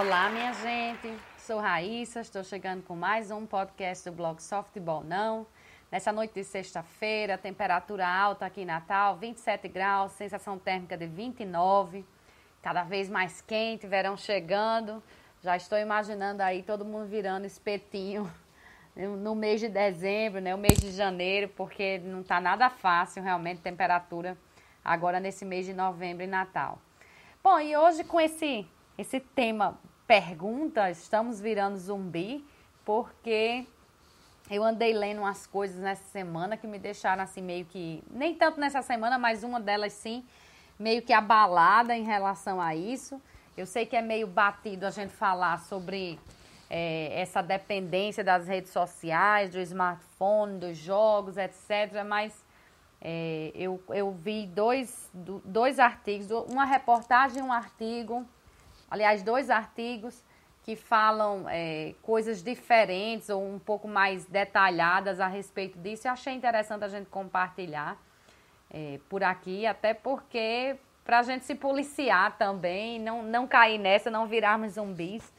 Olá, minha gente. Sou Raíssa, estou chegando com mais um podcast do blog Só Futebol Não. Nessa noite de sexta-feira, temperatura alta aqui em Natal, 27 graus, sensação térmica de 29, cada vez mais quente, verão chegando. Já estou imaginando aí todo mundo virando espetinho no mês de dezembro, né, o mês de janeiro, porque não está nada fácil realmente temperatura agora nesse mês de novembro e Natal. Bom, e hoje com esse tema pergunta, estamos virando zumbi, porque eu andei lendo umas coisas nessa semana que me deixaram assim meio que, nem tanto nessa semana, mas uma delas sim, meio que abalada em relação a isso. Eu sei que é meio batido a gente falar sobre essa dependência das redes sociais, do smartphone, dos jogos, etc., mas eu vi dois artigos, uma reportagem e um artigo, aliás, dois artigos que falam coisas diferentes ou um pouco mais detalhadas a respeito disso. Eu achei interessante a gente compartilhar por aqui, até porque para a gente se policiar também, não cair nessa, não virarmos zumbis.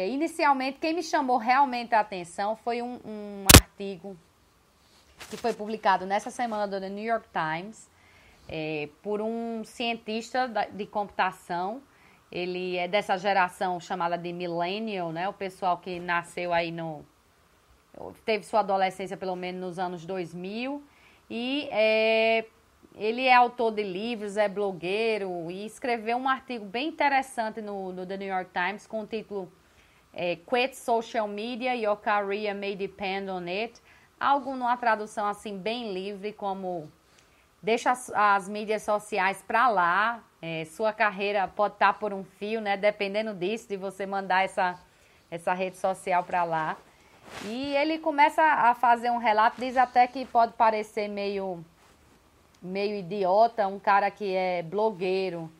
Inicialmente, quem me chamou realmente a atenção foi um artigo que foi publicado nessa semana do The New York Times por um cientista de computação. Ele é dessa geração chamada de millennial, né? O pessoal que nasceu aí teve sua adolescência pelo menos nos anos 2000. E ele é autor de livros, é blogueiro e escreveu um artigo bem interessante no The New York Times com o título Quit Social Media, Your Career May Depend on It. Algo numa tradução assim bem livre, como deixa as mídias sociais para lá, sua carreira pode estar por um fio, né? Dependendo disso, de você mandar essa rede social para lá. E ele começa a fazer um relato, diz até que pode parecer meio idiota, um cara que é blogueiro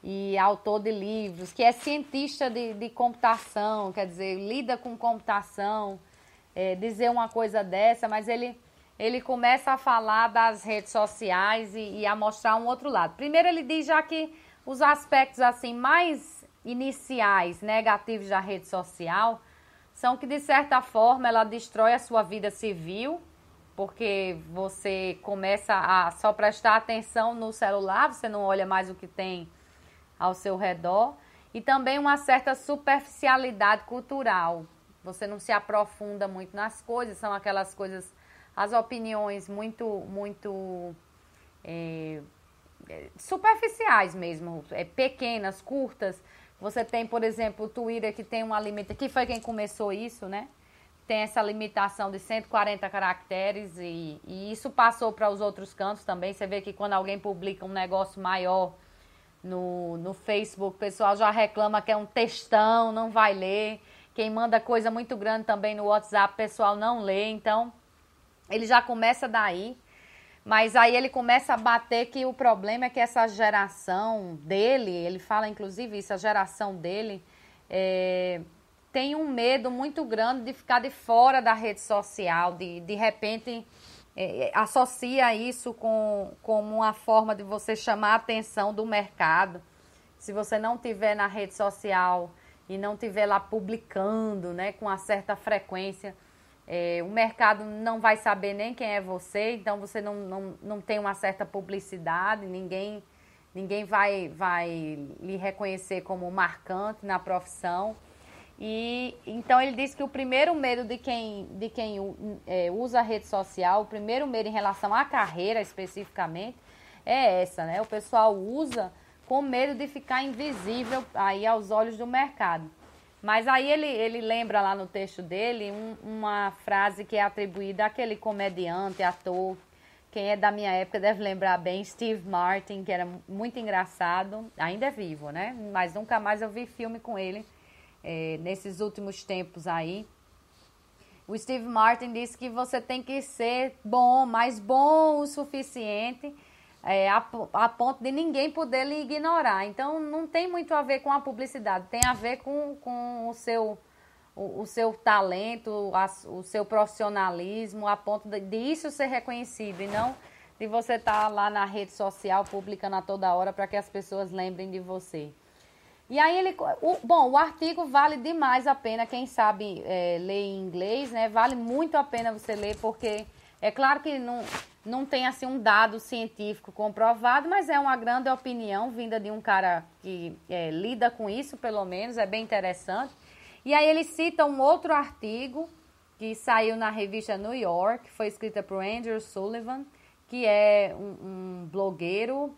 e autor de livros, que é cientista de computação, quer dizer, lida com computação, dizer uma coisa dessa, mas ele começa a falar das redes sociais e a mostrar um outro lado. Primeiro ele diz já que os aspectos assim mais iniciais, negativos da rede social, são que de certa forma ela destrói a sua vida civil, porque você começa a só prestar atenção no celular, você não olha mais o que tem ao seu redor, e também uma certa superficialidade cultural. Você não se aprofunda muito nas coisas, são aquelas coisas, as opiniões muito superficiais mesmo, pequenas, curtas. Você tem, por exemplo, o Twitter, que tem uma limitação, que foi quem começou isso, né? Tem essa limitação de 140 caracteres e isso passou para os outros cantos também. Você vê que quando alguém publica um negócio maior no Facebook, o pessoal já reclama que é um textão, não vai ler. Quem manda coisa muito grande também no WhatsApp, o pessoal não lê. Então, ele já começa daí. Mas aí ele começa a bater que o problema é que essa geração dele, ele fala inclusive isso, a geração dele tem um medo muito grande de ficar de fora da rede social, de repente associa isso como uma forma de você chamar a atenção do mercado. Se você não tiver na rede social e não tiver lá publicando, né, com uma certa frequência, o mercado não vai saber nem quem é você, então você não tem uma certa publicidade, ninguém vai lhe reconhecer como marcante na profissão. E então ele diz que o primeiro medo de quem usa a rede social, o primeiro medo em relação à carreira especificamente, é essa, né? O pessoal usa com medo de ficar invisível aí aos olhos do mercado. Mas aí ele lembra lá no texto dele uma frase que é atribuída àquele comediante, ator, quem é da minha época deve lembrar bem, Steve Martin, que era muito engraçado, ainda é vivo, né? Mas nunca mais eu vi filme com ele nesses últimos tempos aí. O Steve Martin disse que você tem que ser bom, mas bom o suficiente a ponto de ninguém poder lhe ignorar. Então, não tem muito a ver com a publicidade, tem a ver com o seu talento, o seu profissionalismo, a ponto de isso ser reconhecido e não de você estar lá na rede social publicando a toda hora para que as pessoas lembrem de você. E aí o artigo vale demais a pena, quem sabe ler em inglês, né? Vale muito a pena você ler, porque é claro que não tem assim um dado científico comprovado, mas é uma grande opinião vinda de um cara que lida com isso, pelo menos, é bem interessante. E aí ele cita um outro artigo que saiu na revista New York, foi escrita por Andrew Sullivan, que é um blogueiro,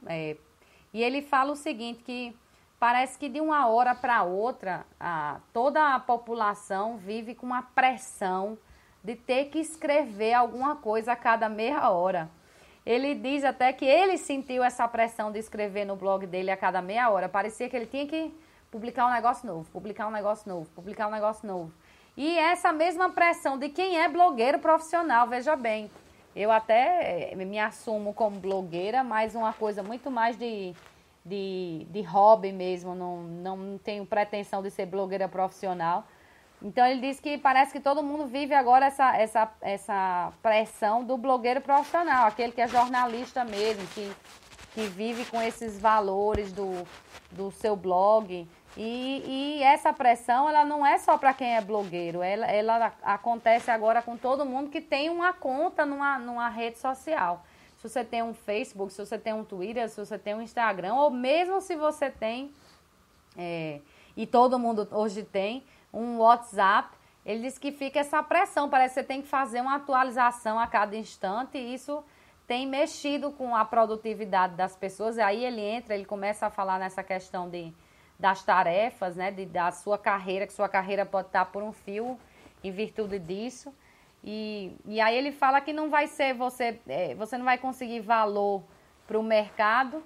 e ele fala o seguinte, que parece que de uma hora para outra, toda a população vive com uma pressão de ter que escrever alguma coisa a cada meia hora. Ele diz até que ele sentiu essa pressão de escrever no blog dele a cada meia hora. Parecia que ele tinha que publicar um negócio novo, publicar um negócio novo, publicar um negócio novo. E essa mesma pressão de quem é blogueiro profissional, veja bem. Eu até me assumo como blogueira, mas uma coisa muito mais de hobby mesmo, não tenho pretensão de ser blogueira profissional. Então ele diz que parece que todo mundo vive agora essa pressão do blogueiro profissional, aquele que é jornalista mesmo, que vive com esses valores do seu blog. E essa pressão, ela não é só para quem é blogueiro, ela acontece agora com todo mundo que tem uma conta numa rede social. Se você tem um Facebook, se você tem um Twitter, se você tem um Instagram, ou mesmo se você tem, e todo mundo hoje tem, um WhatsApp, ele diz que fica essa pressão, parece que você tem que fazer uma atualização a cada instante, e isso tem mexido com a produtividade das pessoas. E aí ele começa a falar nessa questão das tarefas, né, da sua carreira, que sua carreira pode estar por um fio em virtude disso. E aí ele fala que não vai ser você não vai conseguir valor para o mercado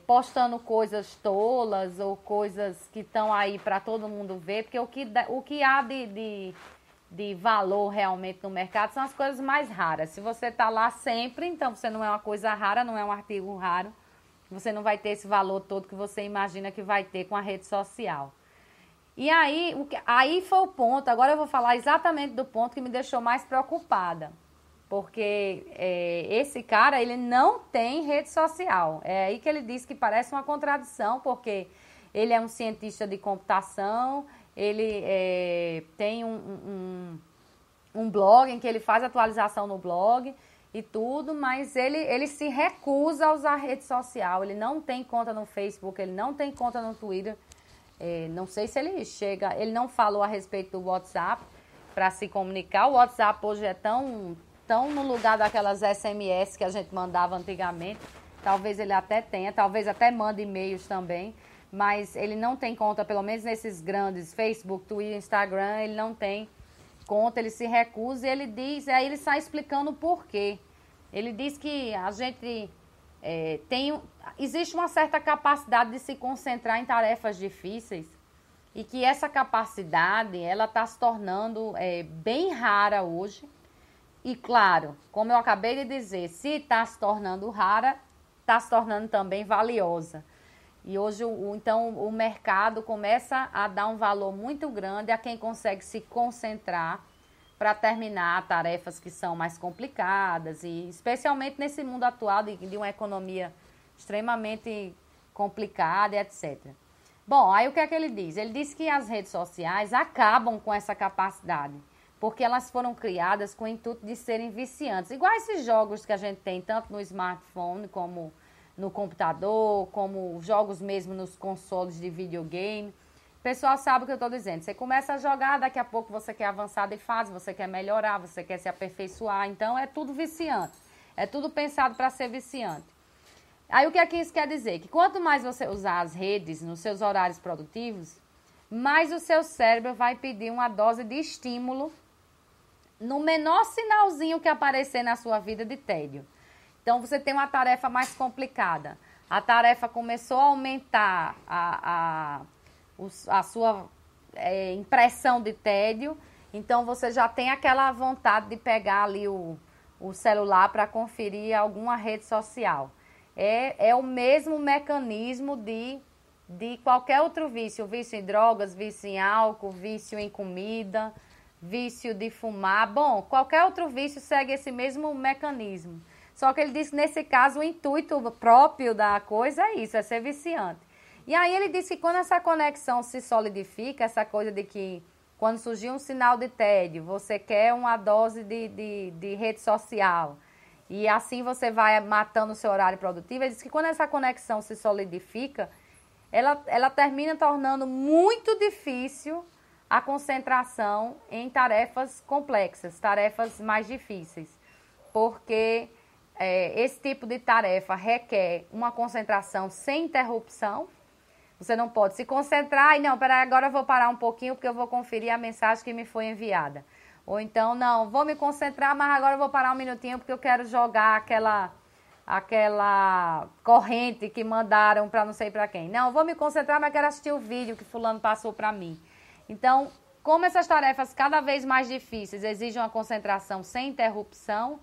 postando coisas tolas ou coisas que estão aí para todo mundo ver, porque o que há de valor realmente no mercado são as coisas mais raras. Se você está lá sempre, então você não é uma coisa rara, não é um artigo raro, você não vai ter esse valor todo que você imagina que vai ter com a rede social. E aí foi o ponto, agora eu vou falar exatamente do ponto que me deixou mais preocupada. Porque esse cara, ele não tem rede social. É aí que ele diz que parece uma contradição, porque ele é um cientista de computação, ele tem um blog em que ele faz atualização no blog e tudo, mas ele se recusa a usar rede social. Ele não tem conta no Facebook, ele não tem conta no Twitter. Não sei se ele não falou a respeito do WhatsApp para se comunicar. O WhatsApp hoje é tão no lugar daquelas SMS que a gente mandava antigamente. Talvez ele até tenha, talvez até mande e-mails também, mas ele não tem conta, pelo menos nesses grandes, Facebook, Twitter, Instagram, ele não tem conta, ele se recusa e ele diz, aí ele sai explicando o porquê. Ele diz que a gente existe uma certa capacidade de se concentrar em tarefas difíceis e que essa capacidade, ela está se tornando bem rara hoje. E claro, como eu acabei de dizer, se está se tornando rara, está se tornando também valiosa. E hoje, então, o mercado começa a dar um valor muito grande a quem consegue se concentrar para terminar tarefas que são mais complicadas, e especialmente nesse mundo atual de uma economia extremamente complicada, etc. Bom, aí o que é que ele diz? Ele diz que as redes sociais acabam com essa capacidade, porque elas foram criadas com o intuito de serem viciantes. Igual esses jogos que a gente tem, tanto no smartphone, como no computador, como jogos mesmo nos consoles de videogame. O pessoal sabe o que eu estou dizendo. Você começa a jogar, daqui a pouco você quer avançar de fase, você quer melhorar, você quer se aperfeiçoar. Então, é tudo viciante. É tudo pensado para ser viciante. Aí, o que é que isso quer dizer? Que quanto mais você usar as redes nos seus horários produtivos, mais o seu cérebro vai pedir uma dose de estímulo no menor sinalzinho que aparecer na sua vida de tédio. Então, você tem uma tarefa mais complicada. A tarefa começou a aumentar a sua impressão de tédio. Então, você já tem aquela vontade de pegar ali o celular para conferir alguma rede social. É o mesmo mecanismo de qualquer outro vício. Vício em drogas, vício em álcool, vício em comida, vício de fumar. Bom, qualquer outro vício segue esse mesmo mecanismo. Só que ele diz que, nesse caso, o intuito próprio da coisa é isso, é ser viciante. E aí ele disse que quando essa conexão se solidifica, essa coisa de que quando surgir um sinal de tédio, você quer uma dose de rede social, e assim você vai matando o seu horário produtivo, ele disse que quando essa conexão se solidifica, ela termina tornando muito difícil a concentração em tarefas complexas, tarefas mais difíceis, porque esse tipo de tarefa requer uma concentração sem interrupção. Você não pode se concentrar e não, peraí, agora eu vou parar um pouquinho porque eu vou conferir a mensagem que me foi enviada. Ou então, não, vou me concentrar, mas agora eu vou parar um minutinho porque eu quero jogar aquela corrente que mandaram para não sei para quem. Não, vou me concentrar, mas quero assistir o vídeo que fulano passou para mim. Então, como essas tarefas cada vez mais difíceis exigem uma concentração sem interrupção,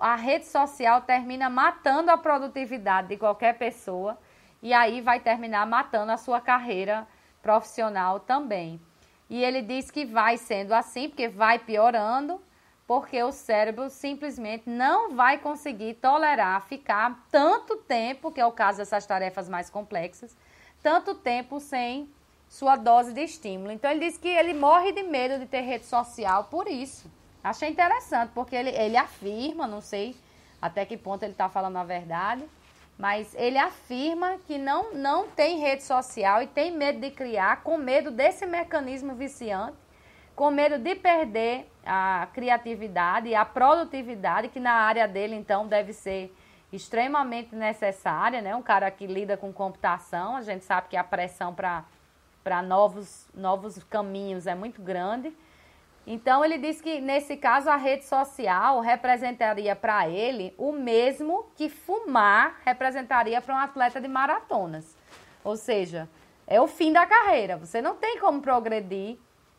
a rede social termina matando a produtividade de qualquer pessoa e aí vai terminar matando a sua carreira profissional também. E ele diz que vai sendo assim, porque vai piorando, porque o cérebro simplesmente não vai conseguir tolerar ficar tanto tempo, que é o caso dessas tarefas mais complexas, tanto tempo sem sua dose de estímulo. Então ele diz que ele morre de medo de ter rede social por isso. Achei interessante, porque ele afirma, não sei até que ponto ele está falando a verdade, mas ele afirma que não tem rede social e tem medo de criar, com medo desse mecanismo viciante, com medo de perder a criatividade e a produtividade, que na área dele, então, deve ser extremamente necessária, né? Um cara que lida com computação, a gente sabe que a pressão para novos caminhos é muito grande. Então, ele diz que, nesse caso, a rede social representaria para ele o mesmo que fumar representaria para um atleta de maratonas. Ou seja, é o fim da carreira. Você não tem como progredir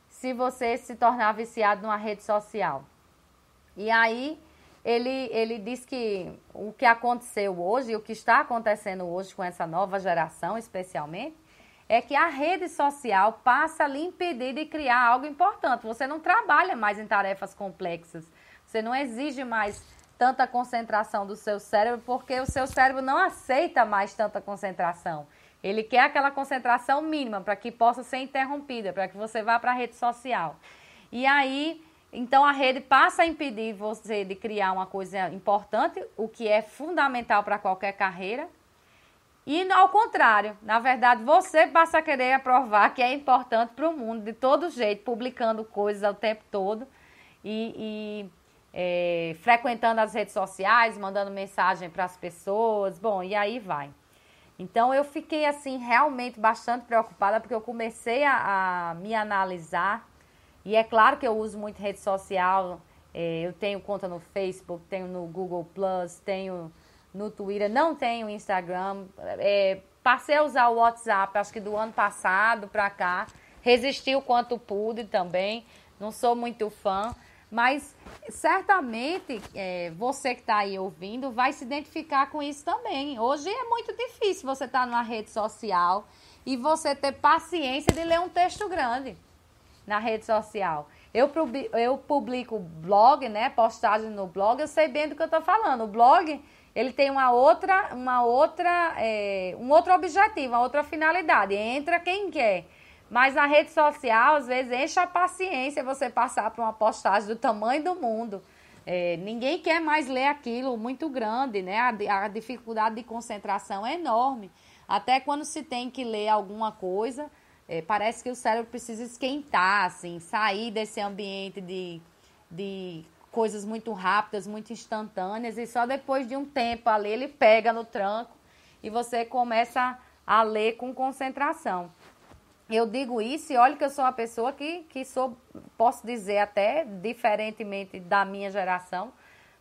se você se tornar viciado numa rede social. E aí, ele diz que o que aconteceu hoje, o que está acontecendo hoje com essa nova geração, especialmente, é que a rede social passa a lhe impedir de criar algo importante. Você não trabalha mais em tarefas complexas. Você não exige mais tanta concentração do seu cérebro, porque o seu cérebro não aceita mais tanta concentração. Ele quer aquela concentração mínima para que possa ser interrompida, para que você vá para a rede social. E aí, então a rede passa a impedir você de criar uma coisa importante, o que é fundamental para qualquer carreira. E ao contrário, na verdade, você passa a querer provar que é importante para o mundo de todo jeito, publicando coisas o tempo todo e frequentando as redes sociais, mandando mensagem para as pessoas, bom, e aí vai. Então, eu fiquei, assim, realmente bastante preocupada, porque eu comecei a me analisar, e é claro que eu uso muito rede social, eu tenho conta no Facebook, tenho no Google+, tenho no Twitter, não tenho Instagram, passei a usar o WhatsApp, acho que do ano passado para cá, resisti o quanto pude também, não sou muito fã, mas certamente você que está aí ouvindo vai se identificar com isso também. Hoje é muito difícil você estar numa rede social e você ter paciência de ler um texto grande na rede social. Eu publico blog, né, postagem no blog, eu sei bem do que eu estou falando. O blog, ele tem um outro objetivo, uma outra finalidade. Entra quem quer. Mas na rede social, às vezes, enche a paciência você passar por uma postagem do tamanho do mundo. Ninguém quer mais ler aquilo muito grande, né? A dificuldade de concentração é enorme. Até quando se tem que ler alguma coisa, parece que o cérebro precisa esquentar, assim, sair desse ambiente de coisas muito rápidas, muito instantâneas, e só depois de um tempo ali ele pega no tranco e você começa a ler com concentração. Eu digo isso e olha que eu sou uma pessoa que posso dizer até, diferentemente da minha geração,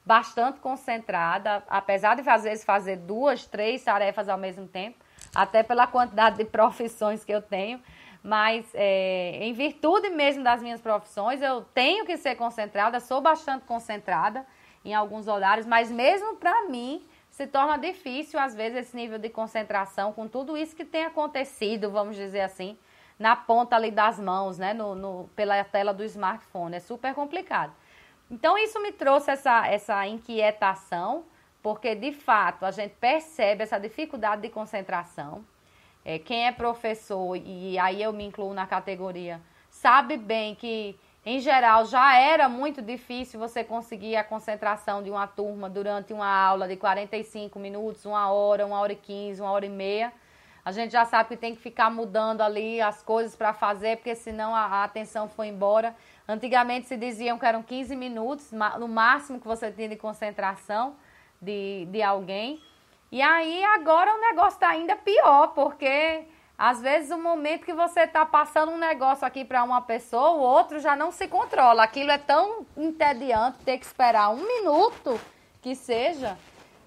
bastante concentrada, apesar de às vezes fazer 2, 3 tarefas ao mesmo tempo, até pela quantidade de profissões que eu tenho, mas em virtude mesmo das minhas profissões, eu tenho que ser concentrada, sou bastante concentrada em alguns horários, mas mesmo para mim se torna difícil às vezes esse nível de concentração com tudo isso que tem acontecido, vamos dizer assim, na ponta ali das mãos, né, pela tela do smartphone. É super complicado. Então, isso me trouxe essa inquietação, porque de fato a gente percebe essa dificuldade de concentração. Quem é professor, e aí eu me incluo na categoria, sabe bem que, em geral, já era muito difícil você conseguir a concentração de uma turma durante uma aula de 45 minutos, 1 hora e 15, 1 hora e meia. A gente já sabe que tem que ficar mudando ali as coisas para fazer, porque senão a atenção foi embora. Antigamente se diziam que eram 15 minutos, no máximo que você tinha de concentração de alguém. E aí agora o negócio está ainda pior, porque às vezes o momento que você está passando um negócio aqui para uma pessoa, o outro já não se controla. Aquilo é tão entediante ter que esperar 1 minuto que seja,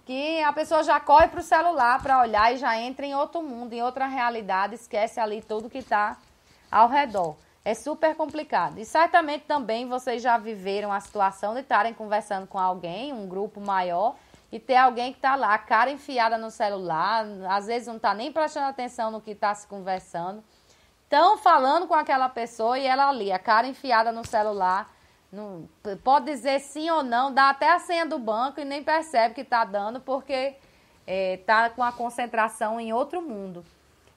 que a pessoa já corre para o celular para olhar e já entra em outro mundo, em outra realidade, esquece ali tudo que está ao redor. É super complicado. E certamente também vocês já viveram a situação de estarem conversando com alguém, um grupo maior, e ter alguém que está lá, cara enfiada no celular, às vezes não está nem prestando atenção no que está se conversando. Estão falando com aquela pessoa e ela ali, a cara enfiada no celular, não, pode dizer sim ou não, dá até a senha do banco e nem percebe que está dando, porque está com a concentração em outro mundo.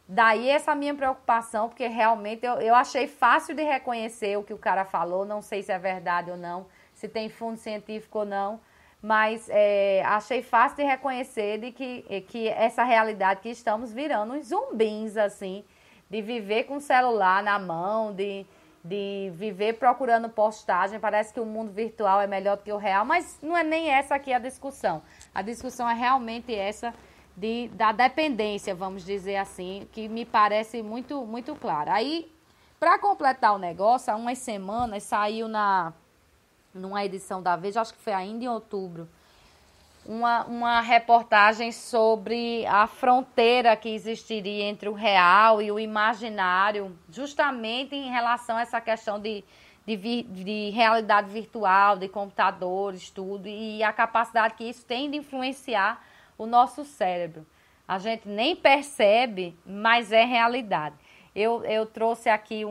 Daí essa minha preocupação, porque realmente eu achei fácil de reconhecer o que o cara falou, não sei se é verdade ou não, se tem fundo científico ou não, mas achei fácil de reconhecer de que essa realidade que estamos virando uns zumbis, assim, de viver com o celular na mão, de viver procurando postagem. Parece que o mundo virtual é melhor do que o real, mas não é nem essa aqui a discussão. A discussão é realmente essa da dependência, vamos dizer assim, que me parece muito, muito clara. Aí, para completar o negócio, há umas semanas saiu numa edição da Veja, acho que foi ainda em outubro, uma reportagem sobre a fronteira que existiria entre o real e o imaginário, justamente em relação a essa questão de realidade virtual, de computadores, tudo, e a capacidade que isso tem de influenciar o nosso cérebro. A gente nem percebe, mas é realidade. Eu trouxe aqui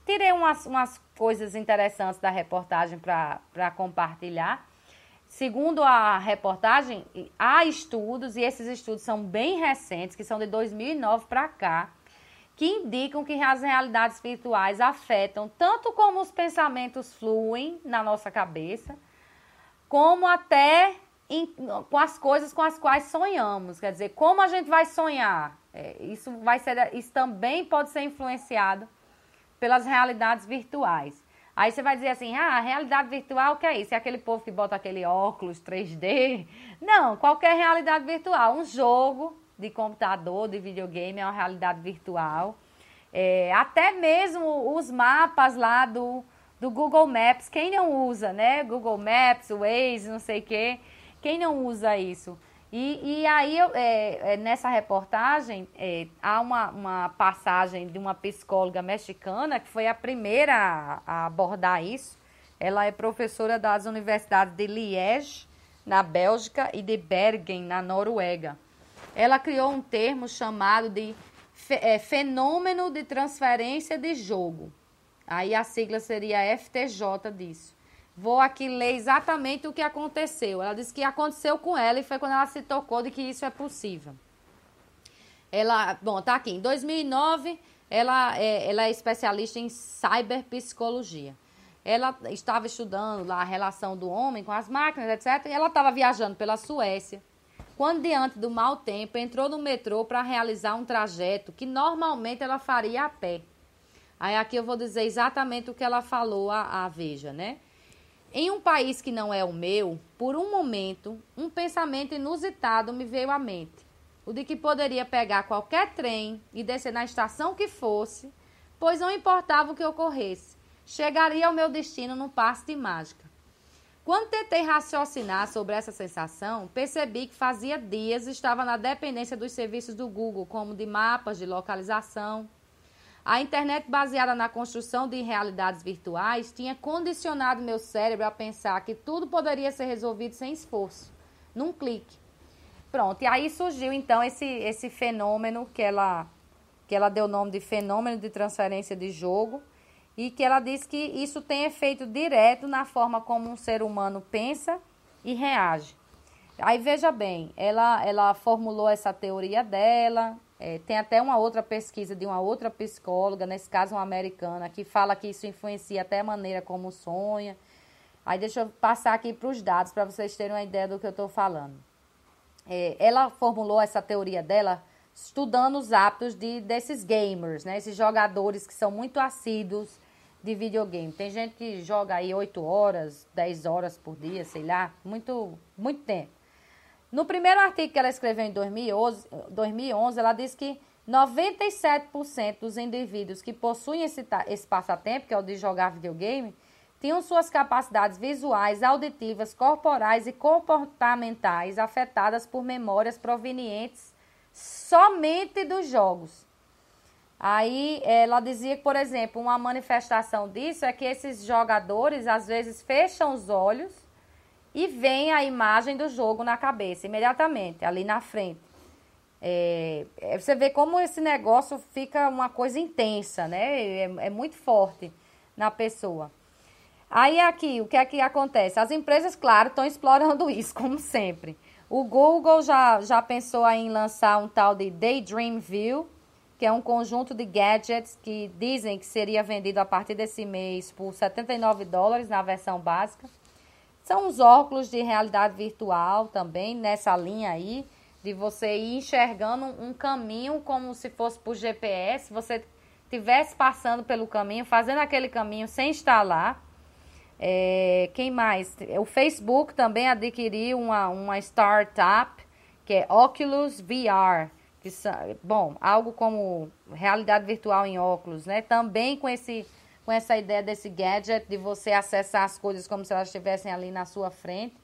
tirei umas coisas interessantes da reportagem para compartilhar. Segundo a reportagem, há estudos, e esses estudos são bem recentes, que são de 2009 para cá, que indicam que as realidades virtuais afetam tanto como os pensamentos fluem na nossa cabeça, como até com as coisas com as quais sonhamos. Quer dizer, como a gente vai sonhar? Isso também pode ser influenciado pelas realidades virtuais. Aí você vai dizer assim, a realidade virtual, o que é isso? É aquele povo que bota aquele óculos 3D? Não, qualquer realidade virtual. Um jogo de computador, de videogame, é uma realidade virtual. Até mesmo os mapas lá do Google Maps, quem não usa, né? Google Maps, Waze, não sei o quê. Quem não usa isso? E aí, nessa reportagem, há uma passagem de uma psicóloga mexicana, que foi a primeira a abordar isso. Ela é professora das universidades de Liège, na Bélgica, e de Bergen, na Noruega. Ela criou um termo chamado de fenômeno de transferência de jogo. Aí a sigla seria FTJ disso. Vou aqui ler exatamente o que aconteceu. Ela disse que aconteceu com ela e foi quando ela se tocou de que isso é possível. Tá aqui. Em 2009, ela é especialista em cyberpsicologia. Ela estava estudando lá a relação do homem com as máquinas, etc. E ela estava viajando pela Suécia, quando, diante do mau tempo, entrou no metrô para realizar um trajeto que normalmente ela faria a pé. Aí aqui eu vou dizer exatamente o que ela falou à Veja, né? Em um país que não é o meu, por um momento, um pensamento inusitado me veio à mente. O de que poderia pegar qualquer trem e descer na estação que fosse, pois não importava o que ocorresse. Chegaria ao meu destino num passe de mágica. Quando tentei raciocinar sobre essa sensação, percebi que fazia dias estava na dependência dos serviços do Google, como de mapas, de localização. A internet, baseada na construção de realidades virtuais, tinha condicionado meu cérebro a pensar que tudo poderia ser resolvido sem esforço, num clique. Pronto, e aí surgiu então esse fenômeno que ela deu o nome de fenômeno de transferência de jogo, e que ela diz que isso tem efeito direto na forma como um ser humano pensa e reage. Aí veja bem, ela formulou essa teoria dela, tem até uma outra pesquisa de uma outra psicóloga, nesse caso uma americana, que fala que isso influencia até a maneira como sonha. Aí deixa eu passar aqui para os dados, para vocês terem uma ideia do que eu estou falando. Ela formulou essa teoria dela estudando os hábitos desses gamers, né? Esses jogadores que são muito assíduos de videogame. Tem gente que joga aí 8 horas, 10 horas por dia, sei lá, muito, muito tempo. No primeiro artigo que ela escreveu em 2011, ela diz que 97% dos indivíduos que possuem esse passatempo, que é o de jogar videogame, tinham suas capacidades visuais, auditivas, corporais e comportamentais afetadas por memórias provenientes somente dos jogos. Aí ela dizia que, por exemplo, uma manifestação disso é que esses jogadores às vezes fecham os olhos e veem a imagem do jogo na cabeça, imediatamente, ali na frente. Você vê como esse negócio fica uma coisa intensa, né? É muito forte na pessoa. Aí aqui, o que é que acontece? As empresas, claro, estão explorando isso, como sempre. O Google já pensou em lançar um tal de Daydream View, que é um conjunto de gadgets que dizem que seria vendido a partir desse mês por $79 na versão básica. São os óculos de realidade virtual também, nessa linha aí, de você ir enxergando um caminho como se fosse por GPS, você estivesse passando pelo caminho, fazendo aquele caminho sem estar lá. Quem mais? O Facebook também adquiriu uma startup, que é Oculus VR, que bom, algo como realidade virtual em óculos, né? Também com essa ideia desse gadget, de você acessar as coisas como se elas estivessem ali na sua frente.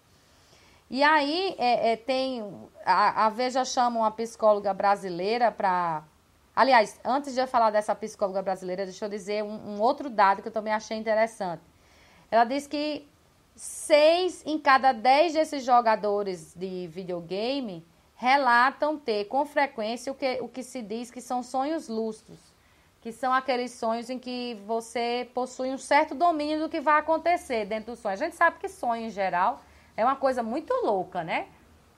E aí tem, a Veja chama uma psicóloga brasileira para... Aliás, antes de eu falar dessa psicóloga brasileira, deixa eu dizer um outro dado que eu também achei interessante. Ela diz que 6 em cada 10 desses jogadores de videogame relatam ter com frequência o que se diz que são sonhos lúcidos, que são aqueles sonhos em que você possui um certo domínio do que vai acontecer dentro do sonho. A gente sabe que sonho, em geral, é uma coisa muito louca, né?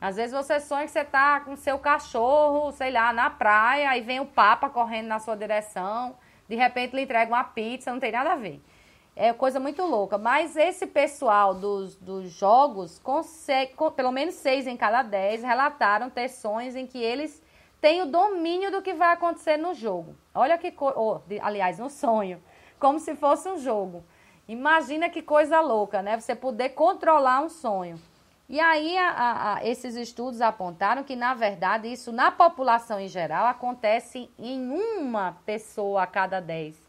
Às vezes você sonha que você está com seu cachorro, sei lá, na praia, aí vem o Papa correndo na sua direção, de repente lhe entrega uma pizza, não tem nada a ver. É coisa muito louca. Mas esse pessoal dos jogos, pelo menos 6 em cada 10, relataram ter sonhos em que eles têm o domínio do que vai acontecer no jogo. Olha que coisa... aliás, no sonho. Como se fosse um jogo. Imagina que coisa louca, né? Você poder controlar um sonho. E aí, esses estudos apontaram que, na verdade, isso na população em geral acontece em uma pessoa a cada 10.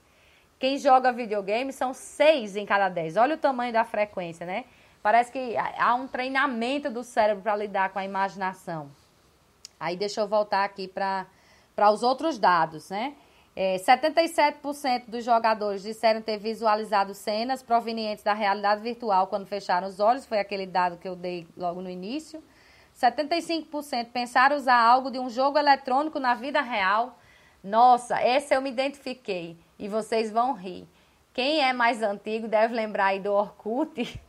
Quem joga videogame são 6 em cada 10. Olha o tamanho da frequência, né? Parece que há um treinamento do cérebro para lidar com a imaginação. Aí deixa eu voltar aqui para os outros dados, né? 77% dos jogadores disseram ter visualizado cenas provenientes da realidade virtual quando fecharam os olhos. Foi aquele dado que eu dei logo no início. 75% pensaram usar algo de um jogo eletrônico na vida real. Nossa, esse eu me identifiquei. E vocês vão rir. Quem é mais antigo deve lembrar aí do Orkut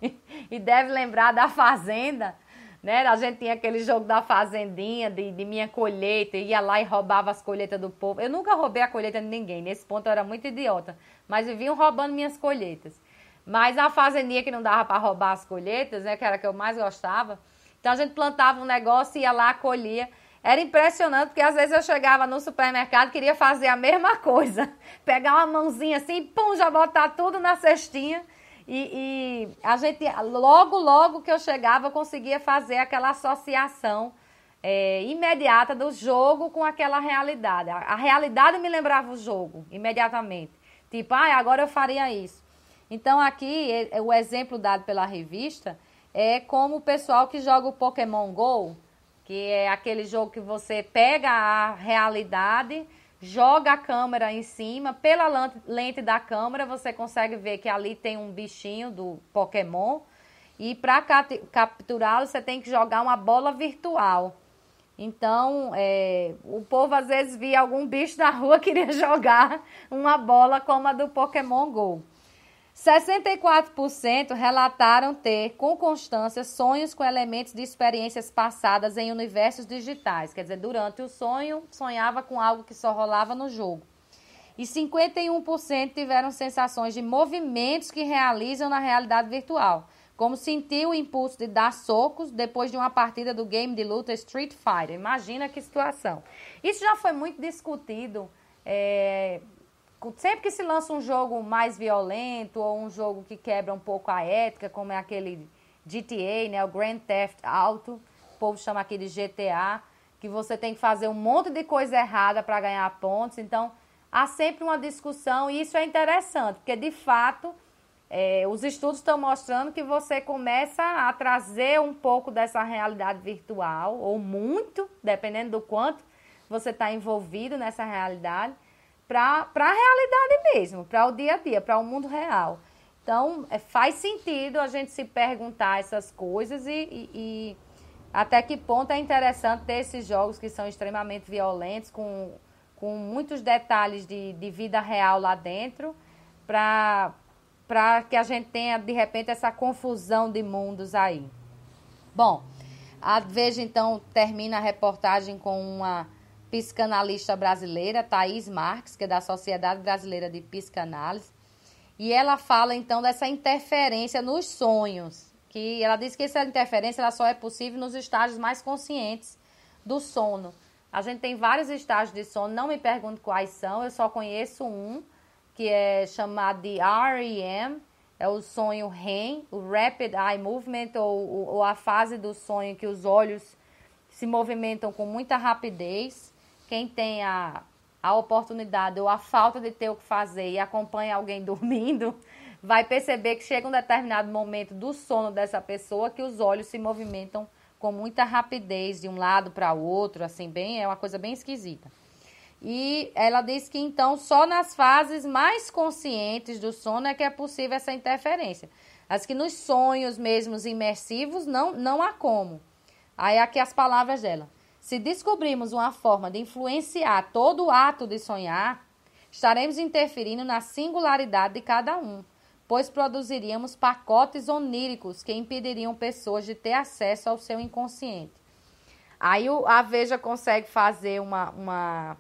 e deve lembrar da Fazenda, né? A gente tinha aquele jogo da Fazendinha, de minha colheita, ia lá e roubava as colheitas do povo. Eu nunca roubei a colheita de ninguém, nesse ponto eu era muito idiota, mas viviam roubando minhas colheitas. Mas a Fazendinha que não dava para roubar as colheitas, né, que era a que eu mais gostava, então a gente plantava um negócio, ia lá, colhia. Era impressionante, porque às vezes eu chegava no supermercado, queria fazer a mesma coisa. Pegar uma mãozinha assim, pum, já botar tudo na cestinha. E a gente, logo que eu chegava, eu conseguia fazer aquela associação imediata do jogo com aquela realidade. A realidade me lembrava o jogo, imediatamente. Tipo, agora eu faria isso. Então aqui, o exemplo dado pela revista é como o pessoal que joga o Pokémon GO, que é aquele jogo que você pega a realidade, joga a câmera em cima, pela lente da câmera você consegue ver que ali tem um bichinho do Pokémon e para capturá-lo você tem que jogar uma bola virtual. Então, o povo às vezes via algum bicho na rua queria jogar uma bola como a do Pokémon GO. 64% relataram ter, com constância, sonhos com elementos de experiências passadas em universos digitais. Quer dizer, durante o sonho, sonhava com algo que só rolava no jogo. E 51% tiveram sensações de movimentos que realizam na realidade virtual, como sentir o impulso de dar socos depois de uma partida do game de luta Street Fighter. Imagina que situação. Isso já foi muito discutido, sempre que se lança um jogo mais violento ou um jogo que quebra um pouco a ética, como é aquele GTA, né, o Grand Theft Auto, o povo chama aqui de GTA, que você tem que fazer um monte de coisa errada para ganhar pontos. Então, há sempre uma discussão e isso é interessante, porque de fato os estudos estão mostrando que você começa a trazer um pouco dessa realidade virtual, ou muito, dependendo do quanto você está envolvido nessa realidade, para a realidade mesmo, para o dia a dia, para o mundo real. Então, faz sentido a gente se perguntar essas coisas e até que ponto é interessante ter esses jogos que são extremamente violentos, com muitos detalhes de vida real lá dentro, para que a gente tenha, de repente, essa confusão de mundos aí. Bom, a Veja, então, termina a reportagem com uma psicanalista brasileira, Thaís Marques, que é da Sociedade Brasileira de Psicanálise, e ela fala, então, dessa interferência nos sonhos, que ela diz que essa interferência ela só é possível nos estágios mais conscientes do sono. A gente tem vários estágios de sono, não me pergunto quais são, eu só conheço um, que é chamado de REM, é o sonho REM, o Rapid Eye Movement, ou a fase do sonho que os olhos se movimentam com muita rapidez. Quem tem a oportunidade ou a falta de ter o que fazer e acompanha alguém dormindo, vai perceber que chega um determinado momento do sono dessa pessoa que os olhos se movimentam com muita rapidez de um lado para o outro, assim, é uma coisa bem esquisita. E ela diz que, então, só nas fases mais conscientes do sono é que é possível essa interferência. Mas que nos sonhos mesmos imersivos não há como. Aí aqui as palavras dela. Se descobrirmos uma forma de influenciar todo o ato de sonhar, estaremos interferindo na singularidade de cada um, pois produziríamos pacotes oníricos que impediriam pessoas de ter acesso ao seu inconsciente. Aí a Veja consegue fazer uma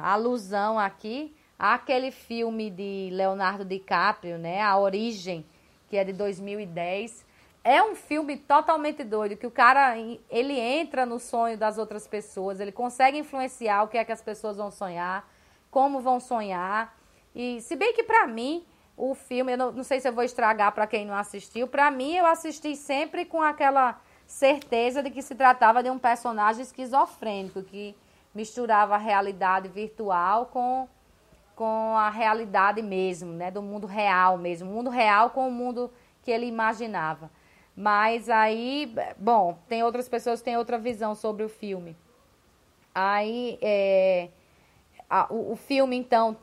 alusão aqui àquele filme de Leonardo DiCaprio, né, A Origem, que é de 2010. É um filme totalmente doido, que o cara, ele entra no sonho das outras pessoas, ele consegue influenciar o que é que as pessoas vão sonhar, como vão sonhar. E se bem que pra mim, o filme, eu não sei se eu vou estragar pra quem não assistiu, pra mim eu assisti sempre com aquela certeza de que se tratava de um personagem esquizofrênico, que misturava a realidade virtual com a realidade mesmo, né, do mundo real mesmo, o mundo real com o mundo que ele imaginava. Mas aí, bom, tem outras pessoas que têm outra visão sobre o filme. Aí, o filme, então,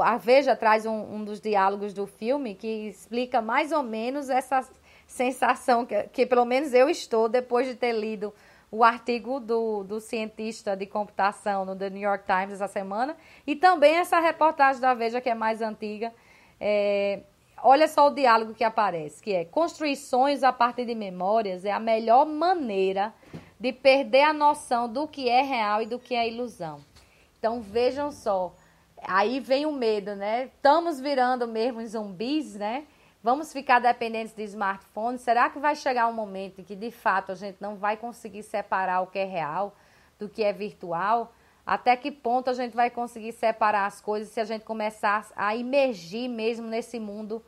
a Veja traz um dos diálogos do filme que explica mais ou menos essa sensação que pelo menos eu estou depois de ter lido o artigo do cientista de computação no The New York Times essa semana e também essa reportagem da Veja que é mais antiga. Olha só o diálogo que aparece, que é: construir sonhos a partir de memórias é a melhor maneira de perder a noção do que é real e do que é ilusão. Então, vejam só, aí vem o medo, né? Estamos virando mesmo zumbis, né? Vamos ficar dependentes de smartphones. Será que vai chegar um momento em que, de fato, a gente não vai conseguir separar o que é real do que é virtual? Até que ponto a gente vai conseguir separar as coisas se a gente começar a imergir mesmo nesse mundo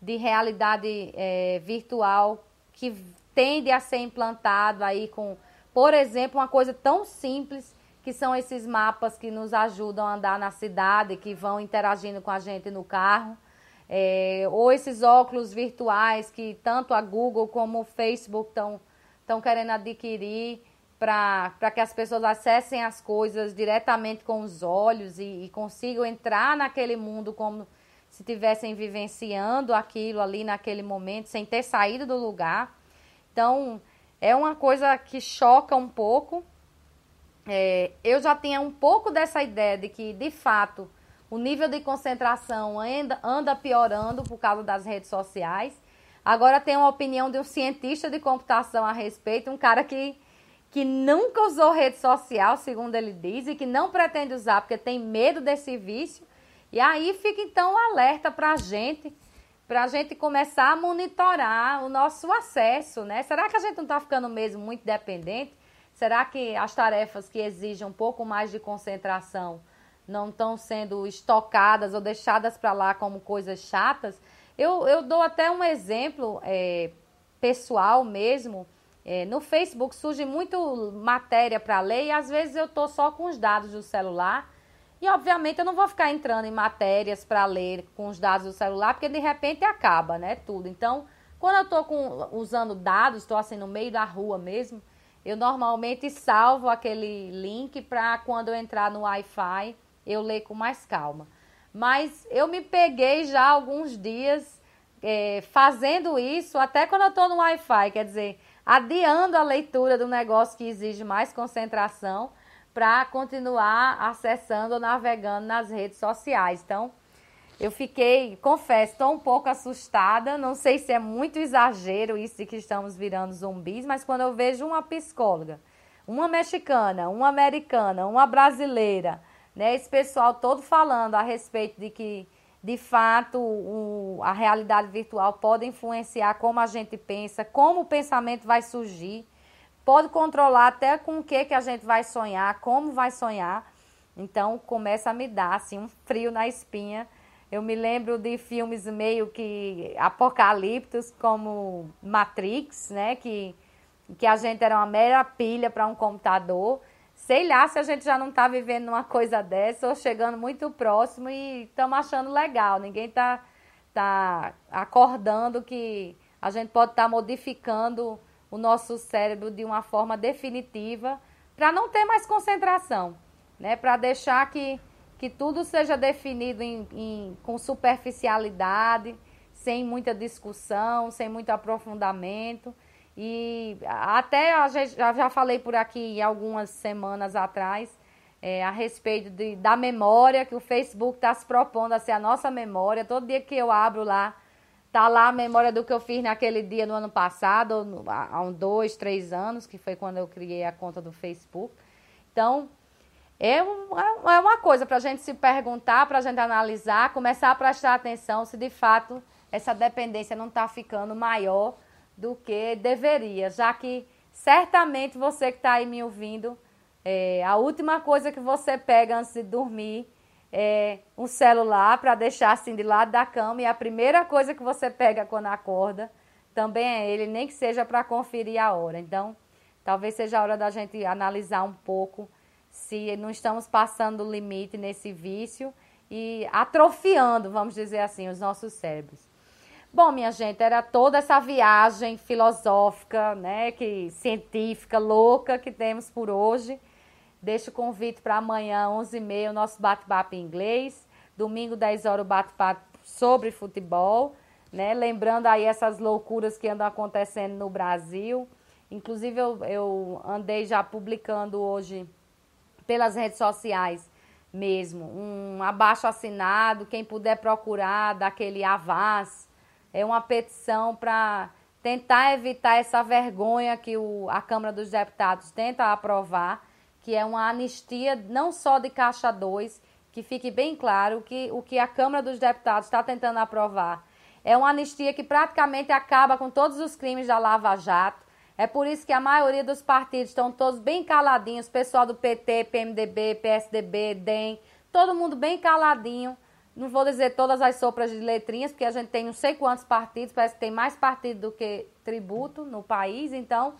de realidade virtual que tende a ser implantado aí com, por exemplo, uma coisa tão simples que são esses mapas que nos ajudam a andar na cidade, que vão interagindo com a gente no carro, ou esses óculos virtuais que tanto a Google como o Facebook estão querendo adquirir para que as pessoas acessem as coisas diretamente com os olhos e consigam entrar naquele mundo como se estivessem vivenciando aquilo ali naquele momento, sem ter saído do lugar. Então, é uma coisa que choca um pouco. Eu já tinha um pouco dessa ideia de que, de fato, o nível de concentração anda piorando por causa das redes sociais. Agora tem uma opinião de um cientista de computação a respeito, um cara que nunca usou rede social, segundo ele diz, e que não pretende usar porque tem medo desse vício. E aí fica então um alerta para a gente começar a monitorar o nosso acesso, né? Será que a gente não está ficando mesmo muito dependente? Será que as tarefas que exigem um pouco mais de concentração não estão sendo estocadas ou deixadas para lá como coisas chatas? Eu dou até um exemplo pessoal mesmo. No Facebook surge muito matéria para ler e às vezes eu estou só com os dados do celular. E obviamente eu não vou ficar entrando em matérias para ler com os dados do celular, porque de repente acaba, né, tudo. Então, quando eu estou usando dados, estou assim no meio da rua mesmo, eu normalmente salvo aquele link para quando eu entrar no Wi-Fi eu ler com mais calma. Mas eu me peguei já alguns dias fazendo isso, até quando eu estou no Wi-Fi, quer dizer, adiando a leitura do negócio que exige mais concentração para continuar acessando ou navegando nas redes sociais. Então, eu fiquei, confesso, estou um pouco assustada, não sei se é muito exagero isso de que estamos virando zumbis, mas quando eu vejo uma psicóloga, uma mexicana, uma americana, uma brasileira, né, esse pessoal todo falando a respeito de que, de fato, a realidade virtual pode influenciar como a gente pensa, como o pensamento vai surgir, pode controlar até com o que a gente vai sonhar, como vai sonhar. Então, começa a me dar assim, um frio na espinha. Eu me lembro de filmes meio que apocalípticos, como Matrix, né? Que a gente era uma mera pilha para um computador. Sei lá se a gente já não está vivendo uma coisa dessa ou chegando muito próximo e estamos achando legal. Ninguém tá acordando que a gente pode estar modificando o nosso cérebro de uma forma definitiva para não ter mais concentração, né? Para deixar que tudo seja definido com superficialidade, sem muita discussão, sem muito aprofundamento. E até já falei por aqui algumas semanas atrás a respeito da memória, que o Facebook está se propondo a ser a nossa memória. Todo dia que eu abro lá, tá lá a memória do que eu fiz naquele dia no ano passado, há uns 2, 3 anos, que foi quando eu criei a conta do Facebook. Então, é uma coisa para a gente se perguntar, para a gente analisar, começar a prestar atenção se de fato essa dependência não está ficando maior do que deveria, já que certamente você que está aí me ouvindo, a última coisa que você pega antes de dormir é um celular para deixar assim de lado da cama, e a primeira coisa que você pega quando acorda também é ele, nem que seja para conferir a hora. Então, talvez seja a hora da gente analisar um pouco se não estamos passando o limite nesse vício e atrofiando, vamos dizer assim, os nossos cérebros. Bom, minha gente, era toda essa viagem filosófica, né, científica, louca que temos por hoje. Deixo o convite para amanhã, 11h30, o nosso bate-papo em inglês. Domingo, 10 horas, o bate-papo sobre futebol, né? Lembrando aí essas loucuras que andam acontecendo no Brasil. Inclusive, eu andei já publicando hoje pelas redes sociais mesmo, um abaixo-assinado, quem puder procurar, daquele Avaz, é uma petição para tentar evitar essa vergonha que a Câmara dos Deputados tenta aprovar, que é uma anistia não só de Caixa 2, que fique bem claro que o que a Câmara dos Deputados está tentando aprovar é uma anistia que praticamente acaba com todos os crimes da Lava Jato. É por isso que a maioria dos partidos estão todos bem caladinhos, pessoal do PT, PMDB, PSDB, DEM, todo mundo bem caladinho. Não vou dizer todas as sopras de letrinhas, porque a gente tem não sei quantos partidos, parece que tem mais partido do que tributo no país, então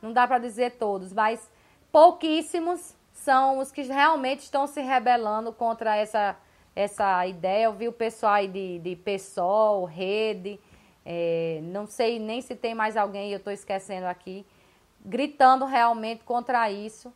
não dá para dizer todos, mas pouquíssimos são os que realmente estão se rebelando contra essa ideia. Eu vi o pessoal aí de PSOL, Rede, não sei nem se tem mais alguém, eu estou esquecendo aqui, gritando realmente contra isso.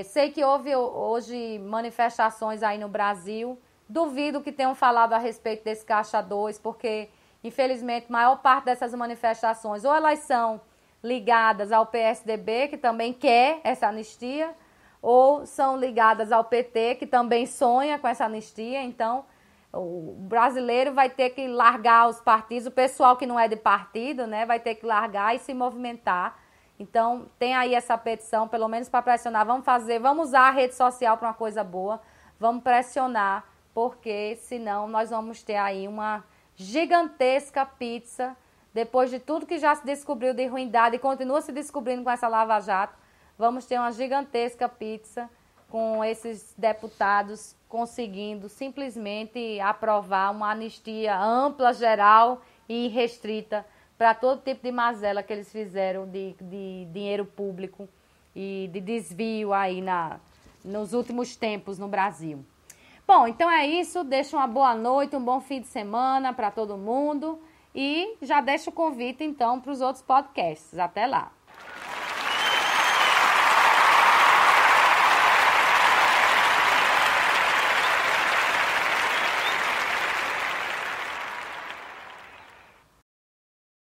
Sei que houve hoje manifestações aí no Brasil. Duvido que tenham falado a respeito desse Caixa 2, porque, infelizmente, a maior parte dessas manifestações, ou elas são ligadas ao PSDB, que também quer essa anistia, ou são ligadas ao PT, que também sonha com essa anistia. Então, o brasileiro vai ter que largar os partidos, o pessoal que não é de partido, né, vai ter que largar e se movimentar. Então, tem aí essa petição, pelo menos para pressionar. Vamos usar a rede social para uma coisa boa, vamos pressionar, porque senão nós vamos ter aí uma gigantesca pizza, depois de tudo que já se descobriu de ruindade e continua se descobrindo com essa Lava Jato, vamos ter uma gigantesca pizza com esses deputados conseguindo simplesmente aprovar uma anistia ampla, geral e restrita para todo tipo de mazela que eles fizeram de dinheiro público e de desvio aí nos últimos tempos no Brasil. Bom, então é isso. Deixo uma boa noite, um bom fim de semana para todo mundo. E já deixo o convite, então, para os outros podcasts. Até lá!